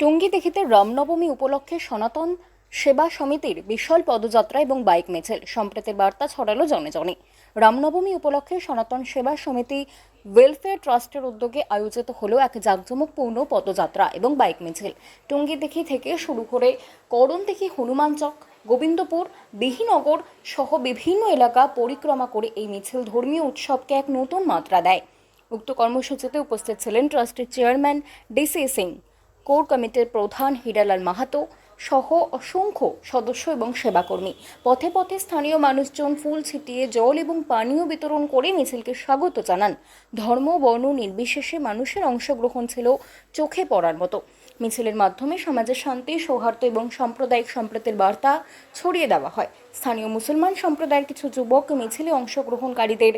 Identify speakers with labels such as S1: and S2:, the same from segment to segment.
S1: টুঙ্গিদিঘিতে রামনবমী উপলক্ষে সনাতন সেবা সমিতির বিশাল পদযাত্রা এবং বাইক মিছিল সম্প্রীতির বার্তা ছড়ালো জনে জনে। রামনবমী উপলক্ষে সনাতন সেবা সমিতি ওয়েলফেয়ার ট্রাস্টের উদ্যোগে আয়োজিত হলো এক জাঁকজমকপূর্ণ পদযাত্রা এবং বাইক মিছিল। টুঙ্গিদিঘি থেকে শুরু করে করণদিঘি, হনুমান চক, গোবিন্দপুর, বিহিনগর সহ বিভিন্ন এলাকা পরিক্রমা করে এই মিছিল ধর্মীয় উৎসবকে এক নতুন মাত্রা দেয়। উক্ত কর্মসূচিতে উপস্থিত ছিলেন ট্রাস্টের চেয়ারম্যান ডিসি সিং, কোর কমিটির প্রধান হীরালাল মাহাতো সহ অসংখ্য সদস্য এবং সেবাকর্মী। পথে পথে স্থানীয় মানুষজন ফুল ছিটিয়ে জল এবং পানীয় বিতরণ করে মিছিলকে স্বাগত জানান। ধর্ম বর্ণ নির্বিশেষে মানুষের অংশগ্রহণ ছিল চোখে পড়ার মতো। মিছিলের মাধ্যমে সমাজের শান্তি, সৌহার্দ্য এবং সাম্প্রদায়িক সম্প্রীতির বার্তা ছড়িয়ে দেওয়া হয়। স্থানীয় মুসলমান সম্প্রদায়ের কিছু যুবক মিছিলে অংশগ্রহণকারীদের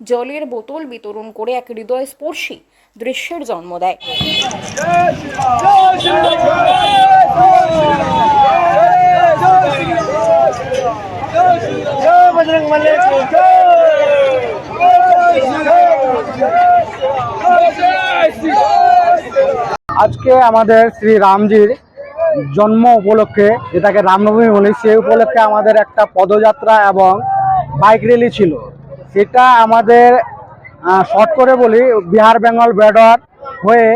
S1: জলের বোতল বিতরণ করে এক হৃদয়স্পর্শী দৃশ্যের জন্ম দেয়।
S2: আজকে আমাদের শ্রী রামজির জন্ম উপলক্ষে, যেটাকে রামনবমী বলি, সেই উপলক্ষে আমাদের একটা পদযাত্রা এবং বাইক র্যালি ছিল। সেটা আমাদের শর্ট করে বলি বিহার বেঙ্গল বর্ডার হয়ে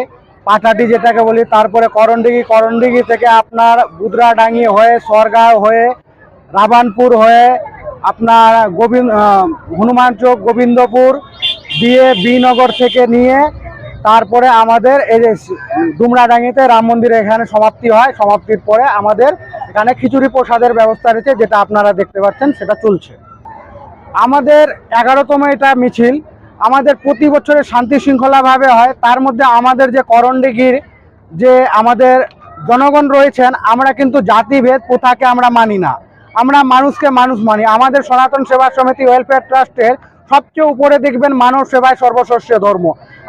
S2: পাটাটি যেটাকে বলি, তারপরে করণদিঘি থেকে আপনার বুদরাডাঙ্গি হয়ে সরগাঁও হয়ে রাবানপুর হয়ে আপনার হনুমান চক, গোবিন্দপুর দিয়ে বিনগর থেকে নিয়ে তারপরে আমাদের এই যে ডুমরাডাঙ্গিতে রাম মন্দিরে এখানে সমাপ্তি হয়। সমাপ্তির পরে আমাদের এখানে খিচুড়ি প্রসাদের ব্যবস্থা রয়েছে, যেটা আপনারা দেখতে পাচ্ছেন, সেটা চলছে। আমাদের 11তম এটা মিছিল আমাদের প্রতি বছরে শান্তি শৃঙ্খলাভাবে হয়। তার মধ্যে আমাদের যে করণদিঘির যে আমাদের জনগণ রয়েছেন, আমরা কিন্তু জাতিভেদ প্রথাকে আমরা মানি না, আমরা মানুষকে মানুষ মানি। আমাদের সনাতন সেবা সমিতি ওয়েলফেয়ার ট্রাস্টের সবচেয়ে উপরে দেখবেন মানব সেবায় সর্বশস্য ধর্ম।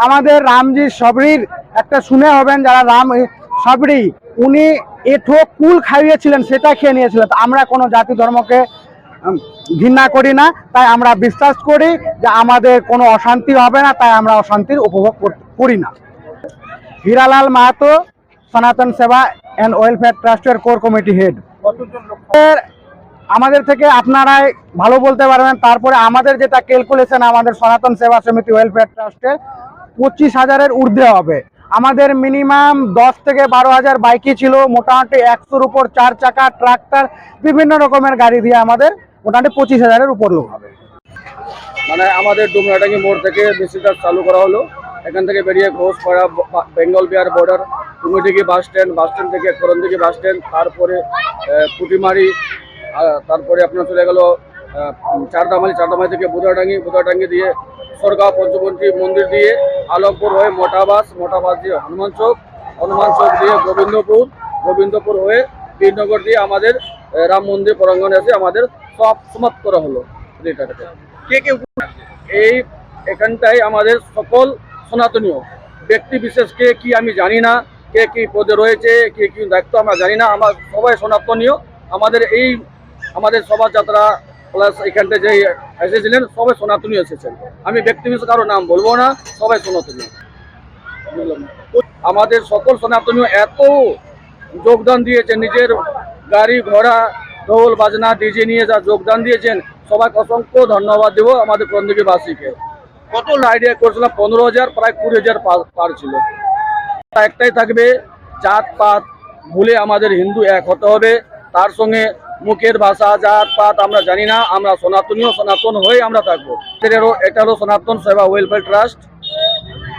S2: আমাদের রামজি সবরির একটা শুনে হবেন, যারা রাম সবরি, উনি এঠো কুল খাইয়েছিলেন, সেটা খেয়ে নিয়েছিলেন। আমরা কোনো জাতি ধর্মকে ঘৃণা করি না, তাই আমরা বিশ্বাস করি যে আমাদের কোনো অশান্তি হবে না, তাই আমরা অশান্তির উপভোগ করি না। হীরালাল মাহাতো, সনাতন সেবা অ্যান্ড ওয়েলফেয়ার ট্রাস্টের কোর কমিটি হেড। আমাদের থেকে আপনারাই ভালো বলতে পারবেন। তারপরে আমাদের যেটা ক্যালকুলেশন, আমাদের সনাতন সেবা সমিতি ওয়েলফেয়ার ট্রাস্টের 25,000-এর ঊর্ধ্বে হবে। আমাদের মিনিমাম 10 থেকে 12,000 বাইকই ছিল, মোটামুটি 100-র উপর 4 চাকা, ট্রাক্টর, বিভিন্ন রকমের গাড়ি দিয়ে আমাদের মোটামুটি 25,000-এর উপর লোক হবে।
S3: মানে আমাদের ডুমরাডাঙ্গি মোড় থেকে মিছিলটা চালু করা হলো। এখান থেকে বেরিয়ে Ghoshpara Bengal Bihar border, Tungidighi bus stand থেকে করণদিঘি বাস স্ট্যান্ড, তারপরে পুটিমারি, তারপরে আপনার চলে গেল চারদামালি থেকে বুদাডাঙ্গি দিয়ে সরগাঁও পঞ্চপন্থী মন্দির দিয়ে আলমপুর হয়ে মোটাবাস দিয়ে হনুমান চক দিয়ে গোবিন্দপুর হয়ে বিনগর দিয়ে আমাদের রাম মন্দির প্রাঙ্গণে এসে আমাদের সব সমাপ্ত করা হলো। এই এখানটাই আমাদের সকল সনাতনীয় ব্যক্তি বিশেষকে কি আমি জানি না, কে কি পদে রয়েছে, কে কি দায়িত্ব আমরা জানি না, আমরা সবাই সনাতনীয়। আমাদের শোভাযাত্রা প্লাস এখানটা যে এসেছিলেন সবাই সনাতনী এসেছেন। আমি ব্যক্তি বিশেষ কারো নাম বলবো না, সবাই সনাতনী। আমাদের সকল সনাতনীয় এত যোগদান দিয়েছেন, নিজের গাড়ি ঘোড়া ঢোল বাজনা ডিজে নিয়ে যা যোগদান দিয়েছেন, সবাইকে অসংখ্য ধন্যবাদ দেবো। আমাদের করণদিঘিবাসীকে কত আইডিয়া করেছিলাম, 15,000 প্রায় 20,000 পার ছিল। একটাই থাকবে, জাত পাত ভুলে আমাদের হিন্দু এক হতে হবে। তার সঙ্গে মুখের ভাষা জাত পাত আমরা জানি না, আমরা সনাতন হয়ে আমরা থাকবো। এটা হলো সনাতন সেবা ওয়েলফেয়ার ট্রাস্ট।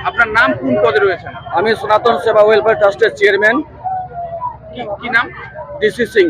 S4: আপনার নাম কোন পদে রয়েছেন?
S3: আমি সনাতন সেবা ওয়েলফেয়ার ট্রাস্টের চেয়ারম্যান।
S4: কি নাম?
S3: ডিসি সিং।